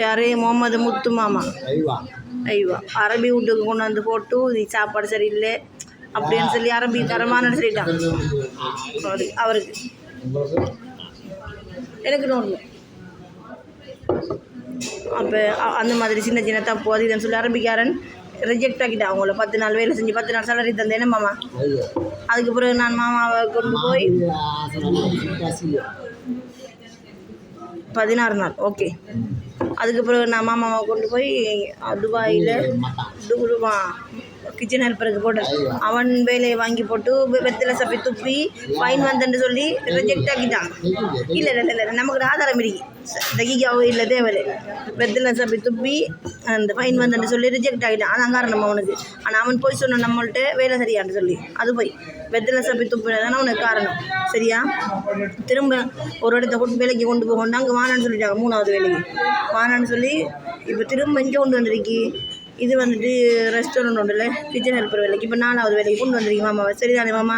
யார் முகமது முத்து மாமா ஐவா அரபி வீட்டுக்கு கொண்டு வந்து போட்டு நீ சாப்பாடு சரியில்லை அப்படின்னு சொல்லி அரபி தரமானு சொல்லிட்டான் அவருக்கு எனக்கு ஒன்று. அப்போ அந்த மாதிரி சின்ன சின்ன தப்பு அது இதுன்னு சொல்லி அரபிக்காரன் ரிஜெக்ட் ஆக்கிட்டான். அவங்கள 10 நாள் வேலை செஞ்சு 10 நாள் சேலரி தந்தேன்னு மாமா. அதுக்கு பிறகு நான் மாமாவை கொண்டு போய் 16 நாள் ஓகே. அதுக்கு பிறகு நான் மாமாவை கொண்டு போய் துபாயில் கிச்சன் ஹெல்ப்பருக்கு போட்டேன். அவன் வேலையை வாங்கி போட்டு வெத்தில சப்பி துப்பி ஃபைன் வந்தேன்னு சொல்லி ரிஜெக்ட் ஆக்கிட்டான். இல்லை இல்லை இல்லை நமக்கு ஆதாரம் இருக்கு தகிக்காவோ இல்லை தேவையில்லை. வெத்தில சப்பி துப்பி அந்த ஃபைன் வந்தேன்னு சொல்லி ரிஜெக்ட் ஆகிட்டான். அதான் காரணம் அவனுக்கு. ஆனால் அவன் போய் சொன்ன நம்மள்கிட்ட வேலை சரியான்னு சொல்லி அது போய் வெத்தில சப்பி துப்புனதானே அவனுக்கு காரணம். சரியா திரும்ப ஒரு இடத்த கொண்டு வேலைக்கு கொண்டு போகணும் அங்கே வானான்னு சொல்லிட்டாங்க. 3வது வேலைக்கு வானான்னு சொல்லி இப்போ திரும்ப இங்கே கொண்டு வந்திருக்கு. இது வந்துட்டு ரெஸ்டாரண்ட் ஒன்றில் கிச்சன் ஹெல்ப்பர் வேலைக்கு இப்போ 4வது வேலைக்கு கொண்டு வந்திருக்கு மாமாவை. சரிதானே மாமா?